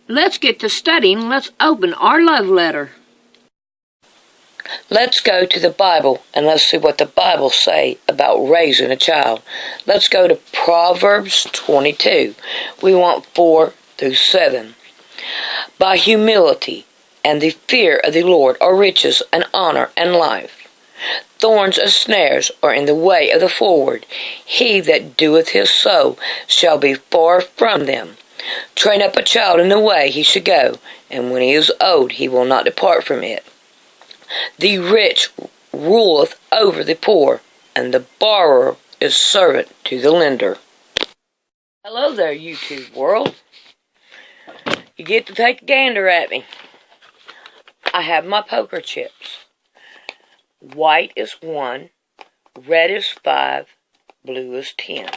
Let's get to studying. Let's open our love letter. Let's go to the Bible and let's see what the Bible say about raising a child. Let's go to Proverbs 22. We want 4 through 7. By humility and the fear of the Lord are riches and honor and life. Thorns and snares are in the way of the forward. He that doeth his so shall be far from them. Train up a child in the way he should go, and when he is old he will not depart from it. The rich ruleth over the poor, and the borrower is servant to the lender. Hello there, YouTube world. You get to take a gander at me. I have my poker chips. White is 1, red is 5, blue is 10.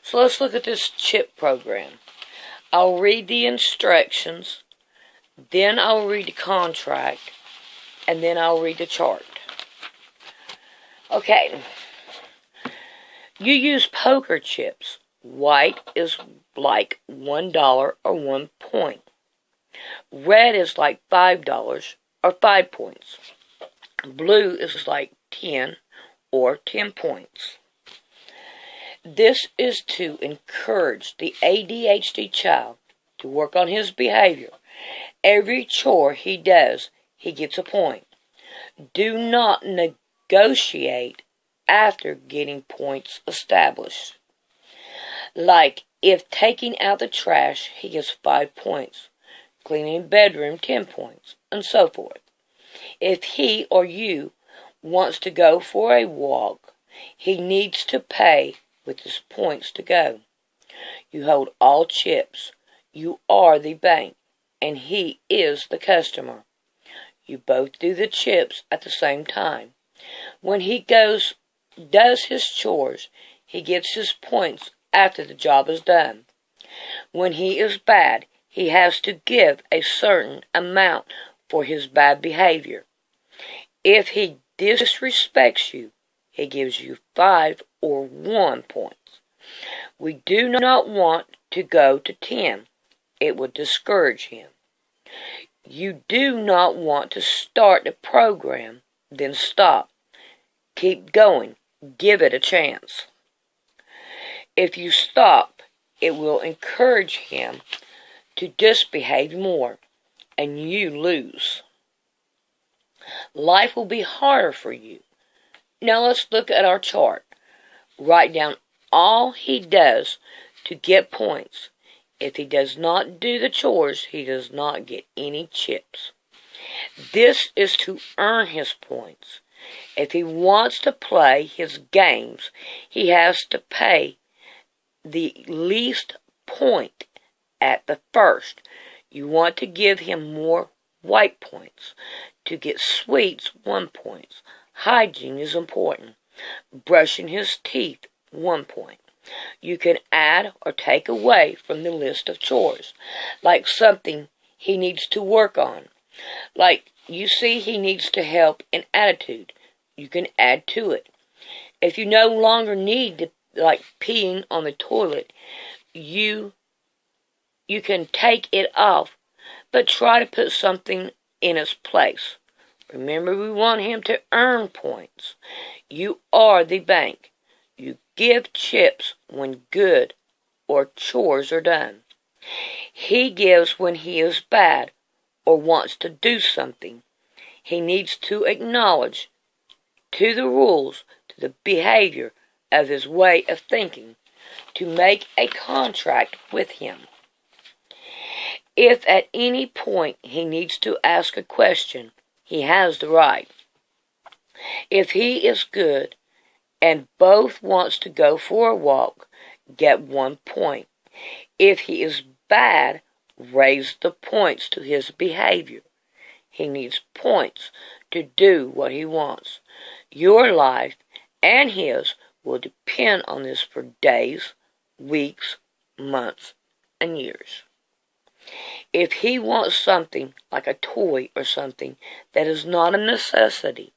So let's look at this chip program. I'll read the instructions, then I'll read the contract, and then I'll read the chart. Okay. You use poker chips. White is like $1 or 1 point. Red is like $5 or 5 points. Blue is like 10 or 10 points. This is to encourage the ADHD child to work on his behavior. Every chore he does, he gets a point. Do not negotiate after getting points established. Like if taking out the trash, he gets 5 points. Cleaning bedroom, 10 points, and so forth. If he or you wants to go for a walk, he needs to pay with his points to go. You hold all chips. You are the bank, and he is the customer. You both do the chips at the same time. When he does his chores, he gets his points after the job is done. When he is bad, he has to give a certain amount for his bad behavior. If he disrespects you, he gives you 5 or 1 points. We do not want to go to 10. It would discourage him. You do not want to start the program, then stop. Keep going. Give it a chance. If you stop, it will encourage him to disbehave more, and you lose. Life will be harder for you. Now let's look at our chart. Write down all he does to get points. If he does not do the chores, he does not get any chips. This is to earn his points. If he wants to play his games, he has to pay the least point at the first. You want to give him more white points. To get sweets, 1 point. Hygiene is important. Brushing his teeth, 1 point. You can add or take away from the list of chores, like something he needs to work on. Like you see he needs to help in attitude, you can add to it. If you no longer need to, like peeing on the toilet, you can take it off, but try to put something in its place. Remember, we want him to earn points. You are the bank. You give chips when good or chores are done. He gives when he is bad or wants to do something. He needs to acknowledge to the rules, to the behavior of his way of thinking, to make a contract with him. If at any point he needs to ask a question, he has the right. If he is good and both wants to go for a walk, get 1 point. If he is bad, raise the points to his behavior. He needs points to do what he wants. Your life and his will depend on this for days, weeks, months, and years. If he wants something like a toy or something that is not a necessity,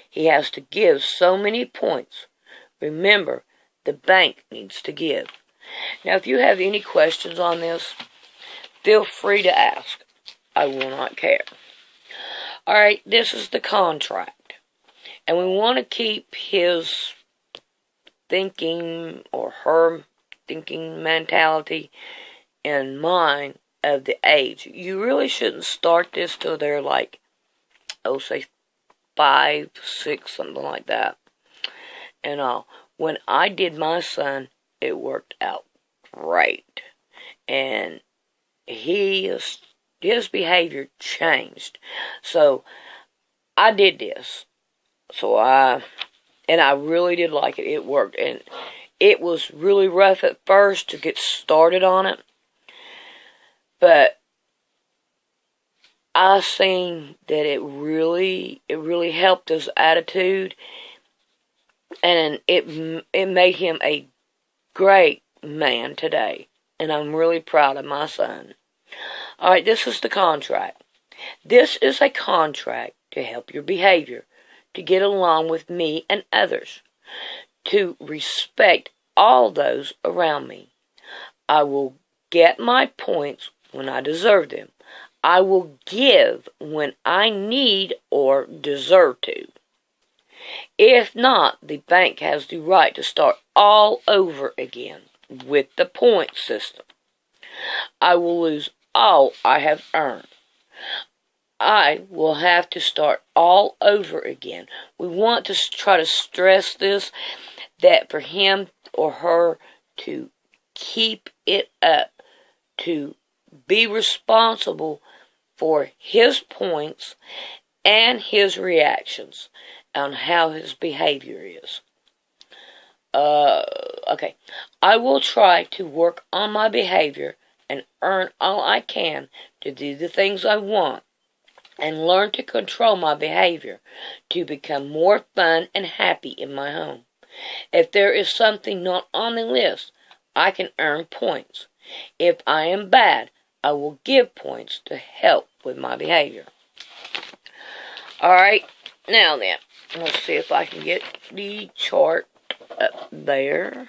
he has to give so many points. Remember, the bank needs to give. Now, if you have any questions on this, feel free to ask. I will not care. Alright, this is the contract. And we want to keep his thinking or her thinking mentality in mind of the age. You really shouldn't start this till they're like, say 5, 6, something like that. And when I did my son, it worked out great. And his behavior changed. So I did this. And I really did like it. It worked. And it was really rough at first to get started on it. But I seen that it really helped his attitude. And it made him a great man today. And I'm really proud of my son. Alright, this is the contract. This is a contract to help your behavior, to get along with me and others, to respect all those around me. I will get my points when I deserve them. I will give when I need or deserve to. If not, the bank has the right to start all over again with the point system. I will lose all I have earned. I will have to start all over again. We want to try to stress this, that for him or her to keep it up, to be responsible for his points and his reactions on how his behavior is. Okay. I will try to work on my behavior and earn all I can to do the things I want and learn to control my behavior to become more fun and happy in my home. If there is something not on the list, I can earn points. If I am bad, I will give points to help with my behavior. Alright, now then, let's see if I can get the chart up there.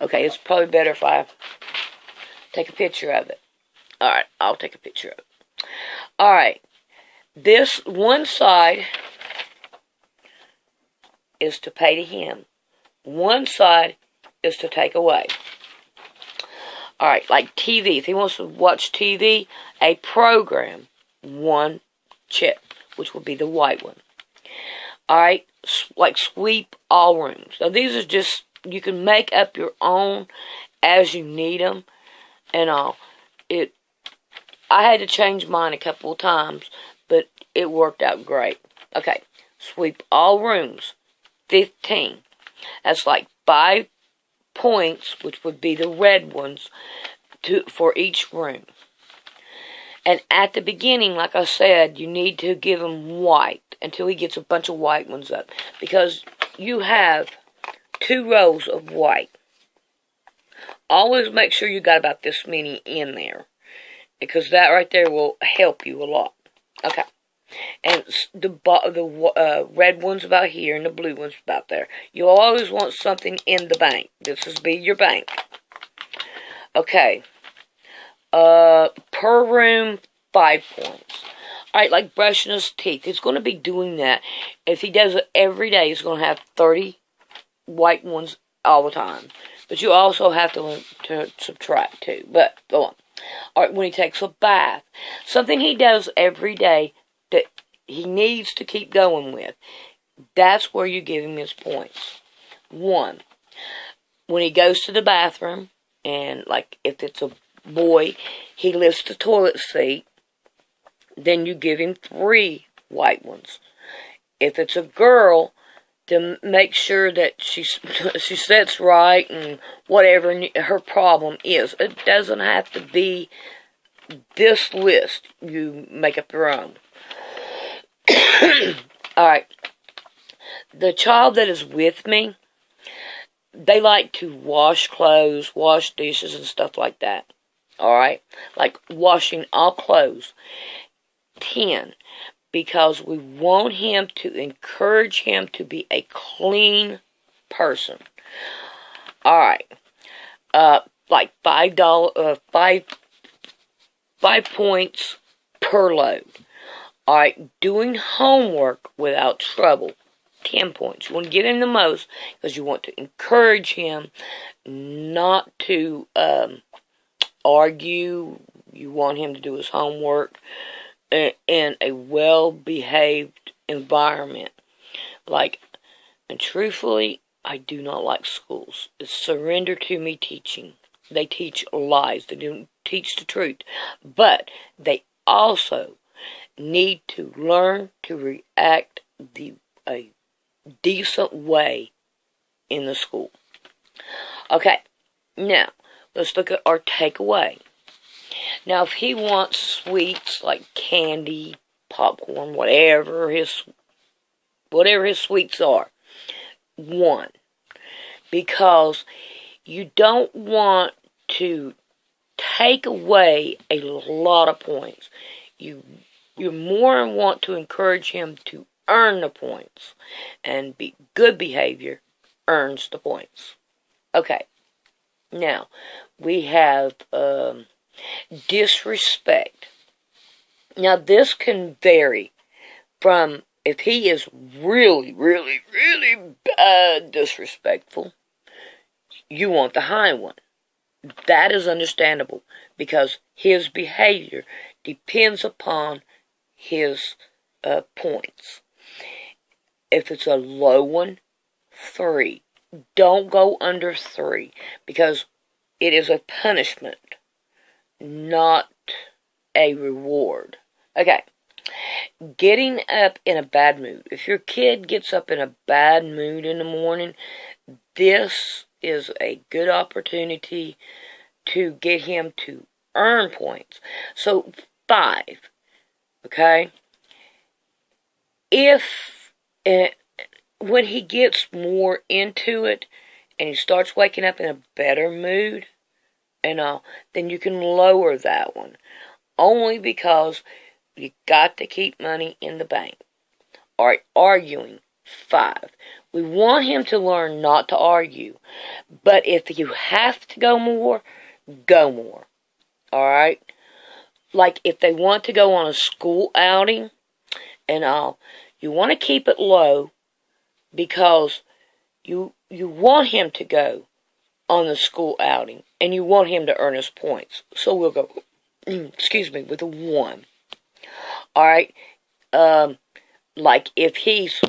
Okay, it's probably better if I take a picture of it. Alright, I'll take a picture of it. Alright, this one side is to pay to him. One side is to take away. Alright, like TV. If he wants to watch TV, a program, one chip, which will be the white one. Alright, like sweep all rooms. Now these are just, you can make up your own as you need them and all. I had to change mine a couple of times, but it worked out great. Okay, sweep all rooms, 15. That's like 5 points, which would be the red ones, for each room. And at the beginning, like I said, you need to give him white until he gets a bunch of white ones up. Because you have 2 rows of white. Always make sure you got about this many in there, because that right there will help you a lot. Okay. And the red one's about here and the blue one's about there. You always want something in the bank. This is be your bank. Okay. Per room, 5 points. Alright, like brushing his teeth. He's going to be doing that. If he does it every day, he's going to have 30 white ones all the time. But you also have to learn to subtract too. But, go on. Alright, when he takes a bath. Something he does every day that he needs to keep going with. That's where you give him his points. 1. When he goes to the bathroom, and like if it's a boy, he lifts the toilet seat, then you give him 3 white ones. If it's a girl, to make sure that she sits right and whatever her problem is. It doesn't have to be this list. You make up your own. Alright. The child that is with me, they like to wash clothes, wash dishes, and stuff like that. Alright? Like washing all clothes. 10. Because we want him to encourage him to be a clean person. Alright. Like $5 5 points per load. Alright, doing homework without trouble, 10 points. You want to give him the most because you want to encourage him not to argue. You want him to do his homework in a well-behaved environment. And truthfully, I do not like schools. It's surrender to me teaching. They teach lies. They don't teach the truth. But they also need to learn to react a decent way in the school. Okay, now let's look at our takeaway. Now, if he wants sweets like candy, popcorn, whatever his sweets are, 1, because you don't want to take away a lot of points. You more want to encourage him to earn the points, and good behavior earns the points. Okay, now we have disrespect. Now this can vary from if he is really, really, really bad disrespectful, you want the high one. That is understandable because his behavior depends upon his points. If it's a low one, 3. Don't go under 3 because it is a punishment, not a reward. Okay. Getting up in a bad mood. If your kid gets up in a bad mood in the morning, this is a good opportunity to get him to earn points. So 5, okay? If when he gets more into it and he starts waking up in a better mood and all, then you can lower that one. Only because you got to keep money in the bank. Alright, arguing, 5. We want him to learn not to argue. But if you have to go more, go more. Alright? Like if they want to go on a school outing and all, you want to keep it low because you want him to go on the school outing and you want him to earn his points. So we'll go, with a 1. Alright? Like if he's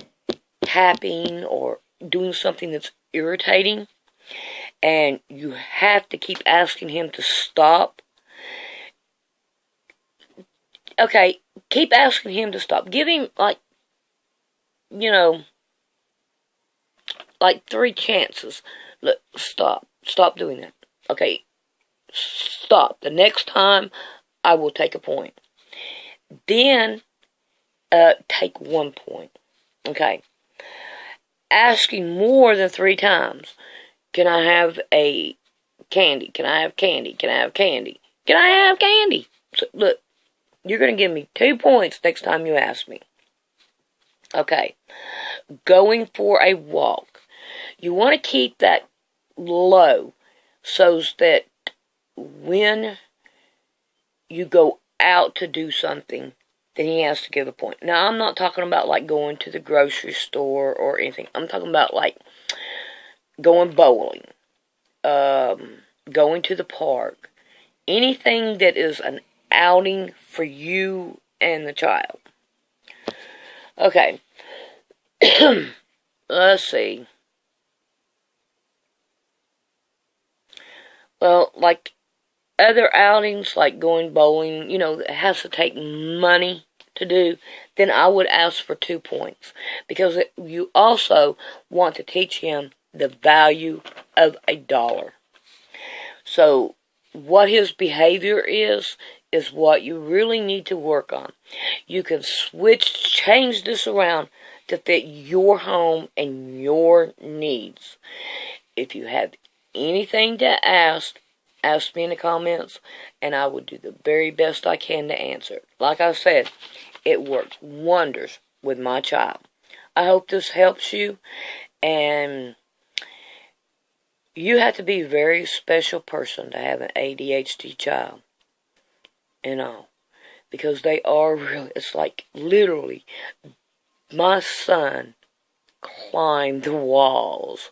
tapping or doing something that's irritating and you have to keep asking him to stop, okay, keep asking him to stop. Give him, 3 chances. Look, stop. Stop doing that. Okay, stop. The next time, I will take a point. Then, take 1 point. Okay. Asking more than 3 times. Can I have a candy? Can I have candy? Can I have candy? Can I have candy? So, look, you're going to give me 2 points next time you ask me. Okay. Going for a walk. You want to keep that low so that when you go out to do something, then he has to give a point. Now, I'm not talking about like going to the grocery store or anything. I'm talking about like going bowling, going to the park, anything that is an outing for you and the child. Okay. Let's see. Well, like other outings, like going bowling, it has to take money to do, then I would ask for 2 points. Because you also want to teach him the value of $1. So, what his behavior is what you really need to work on. You can change this around to fit your home and your needs. If you have anything to ask me in the comments, and I will do the very best I can to answer. Like I said, it works wonders with my child. I hope this helps you, and you have to be a very special person to have an ADHD child. and all. Because they are really, it's like literally, my son climbed the walls.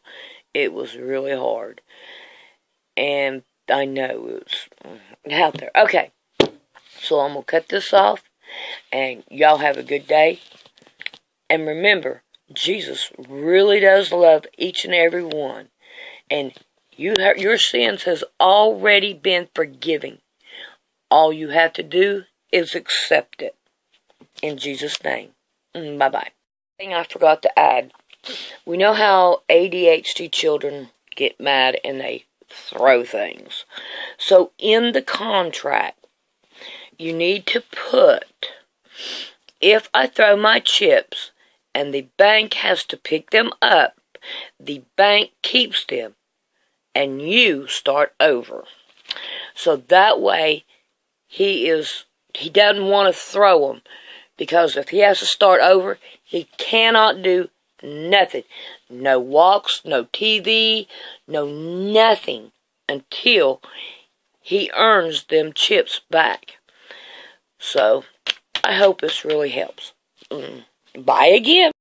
It was really hard. And I know it was out there. Okay, so I'm going to cut this off, and y'all have a good day. And remember, Jesus really does love each and every one. And your sins has already been forgiven. All you have to do is accept it. In Jesus' name. Bye-bye. Thing I forgot to add. We know how ADHD children get mad and they throw things. So in the contract, you need to put, if I throw my chips and the bank has to pick them up, the bank keeps them and you start over. So that way he doesn't want to throw them, because if he has to start over, he cannot do nothing. No walks, no TV, no nothing until he earns them chips back. So, I hope this really helps. Bye again.